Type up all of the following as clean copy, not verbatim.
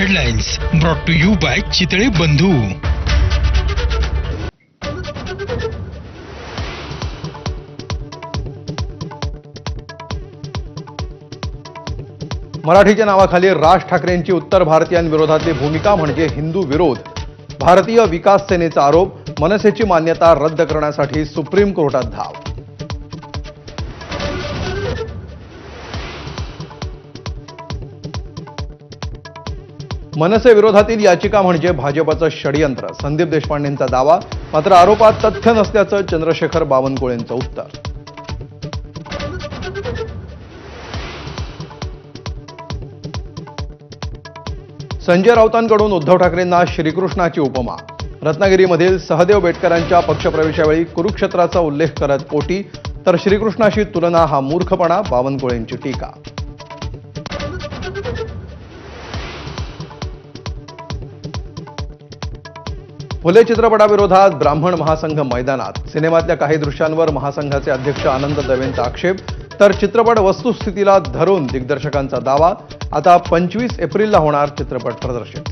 Headlines brought to you by Chitale Bandhu. मराठीच्या नावाखाली राज ठाकरेंची उत्तर भारतीयांविरोधातली भूमिका म्हणजे हिंदू विरोध. भारतीय विकास सेनेचा आरोप. मनसेची मान्यता रद्द करण्यासाठी सुप्रीम कोर्टात धाव. मनसे विरोधातील याचिका म्हणजे भाजपचं षडयंत्र. संदीप देशपांडेंचा दावा. मात्र आरोपात तथ्य नसल्याचं चंद्रशेखर बावनकुळेंचं उत्तर. संजय राऊतांकडून उद्धव ठाकरेंना श्रीकृष्णाची उपमा. रत्नागिरीमधील सहदेव बेटकरांच्या पक्षप्रवेशावेळी कुरुक्षेत्राचा उल्लेख करत पोटी, तर श्रीकृष्णाशी तुलना हा मूर्खपणा. बावनकुळेंची टीका. फुले चित्रपटाविरोधात ब्राह्मण महासंघ मैदानात. सिनेमातल्या काही दृश्यांवर महासंघाचे अध्यक्ष आनंद दवेंचा आक्षेप, तर चित्रपट वस्तुस्थितीला धरून दिग्दर्शकांचा दावा. आता 25 एप्रिलला होणार चित्रपट प्रदर्शित.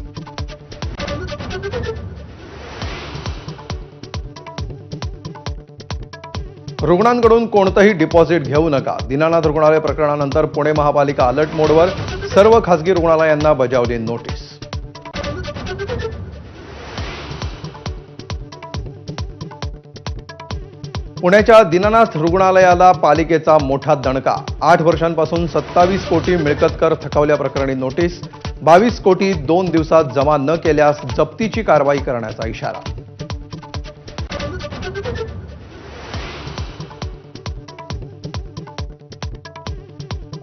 रुग्णांकडून कोणतंही डिपॉझिट घेऊ नका. दीनानाथ रुग्णालय प्रकरणानंतर पुणे महापालिका अलर्ट मोडवर. सर्व खासगी रुग्णालयांना बजावली नोटीस. पुण्याच्या दीनानाथ रुग्णालयाला पालिकेचा मोठा दणका. 8 वर्षांपासून 27 कोटी मिळकत कर थकवल्याप्रकरणी नोटीस. 22 कोटी 2 दिवसात जमा न केल्यास जप्तीची कारवाई करण्याचा इशारा.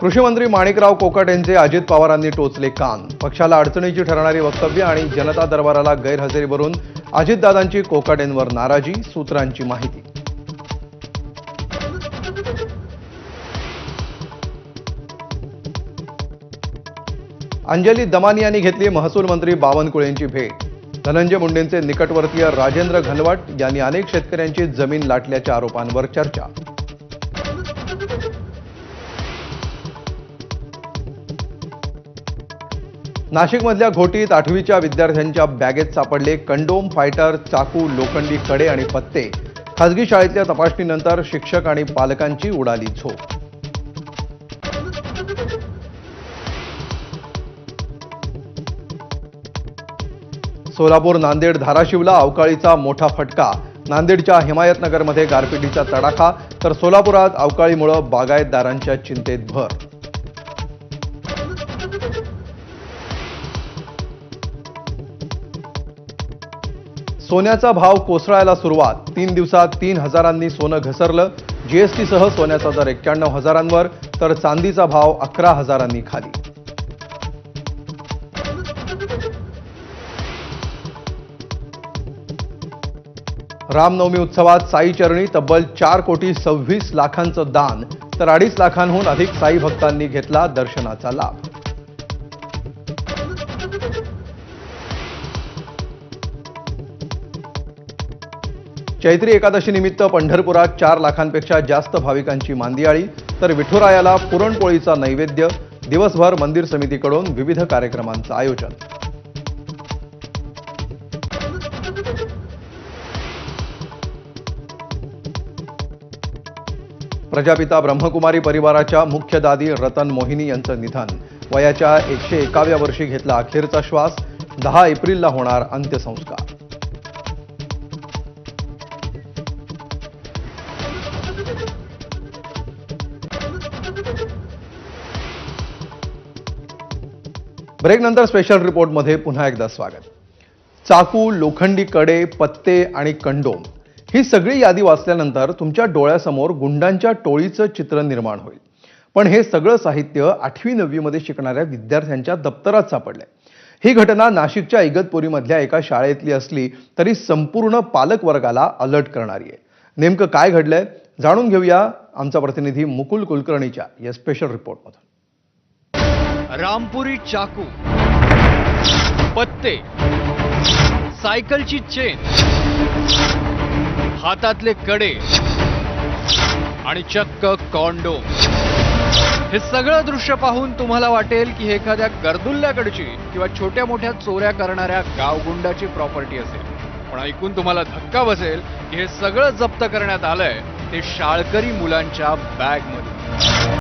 कृषी मंत्री माणिकराव कोकाट यांचे अजित पवारांनी टोचले कान. पक्षाला अडचणीची ठरणारी वक्तव्य आणि जनता दरबाराला गैरहजेरीवरून अजितदादांची कोकाट यांवर नाराजी. सूत्रांची माहिती. अंजली दमानी यांनी घेतली महसूल मंत्री बावनकुळेंची भेट. धनंजय मुंडेंचे निकटवर्तीय राजेंद्र घनवट यांनी अनेक शेतकऱ्यांची जमीन लाटल्याच्या आरोपांवर चर्चा. नाशिकमधल्या घोटीत 8वीच्या विद्यार्थ्यांच्या बॅगेत सापडले कंडोम, फायटर, चाकू, लोखंडी कडे आणि पत्ते. खासगी शाळेतल्या तपासणीनंतर शिक्षक आणि पालकांची उडाली झोप. सोलापूर, नांदेड, धाराशिवला अवकाळीचा मोठा फटका. नांदेडच्या हिमायतनगरमध्ये गारपिटीचा तडाखा, तर सोलापुरात अवकाळीमुळे बागायतदारांच्या चिंतेत भर. सोन्याचा भाव कोसळायला सुरुवात. 3 दिवसात 3,000 सोनं घसरलं. जीएसटीसह सोन्याचा दर 91,000 तर चांदीचा भाव 11,000 खाली. रामनवमी उत्सवात साई चरणी तब्बल 4,26,00,000 दान, तर 2.5 लाखांहून अधिक साई भक्तांनी घेतला दर्शनाचा लाभ. चैत्री एकादशी निमित्त पंढरपुरात 4 लाखांपेक्षा जास्त भाविकांची मांदियाळी, तर विठुरायाला पुरणपोळीचा नैवेद्य. दिवसभर मंदिर समितीकडून विविध कार्यक्रमांचं आयोजन. प्रजापिता ब्रह्मकुमारी परिवाराच्या मुख्य दादी रतन मोहिनी यांचं निधन. वयाच्या 101व्या वर्षी घेतला अखेरचा श्वास. 10 एप्रिलला होणार अंत्यसंस्कार. ब्रेकनंतर स्पेशल रिपोर्टमध्ये पुन्हा एकदा स्वागत. चाकू, लोखंडी कडे, पत्ते आणि कंडोम ही सगळी यादी वाचल्यानंतर तुमच्या डोळ्यासमोर गुंडांच्या टोळीचं चित्र निर्माण होईल. पण हे सगळं साहित्य 8वी-9वी मध्ये शिकणाऱ्या विद्यार्थ्यांच्या दप्तरात सापडलंय. ही घटना नाशिकच्या इगतपुरीमधल्या एका शाळेतली असली तरी संपूर्ण पालक वर्गाला अलर्ट करणारी आहे. नेमकं काय घडलंय जाणून घेऊया आमचा प्रतिनिधी मुकुल कुलकर्णीच्या या स्पेशल रिपोर्टमधून. रामपुरी चाकू, पत्ते, सायकलची चेन, हातातले कडे आणि चक्क कॉन्डोम. हे सगळं दृश्य पाहून तुम्हाला वाटेल की हे एखाद्या गर्दुल्ल्याकडची किंवा छोट्या मोठ्या चोऱ्या करणाऱ्या गावगुंडाची प्रॉपर्टी असेल. पण ऐकून तुम्हाला धक्का बसेल की हे सगळं जप्त करण्यात आलंय ते शाळकरी मुलांच्या बॅगमध्ये.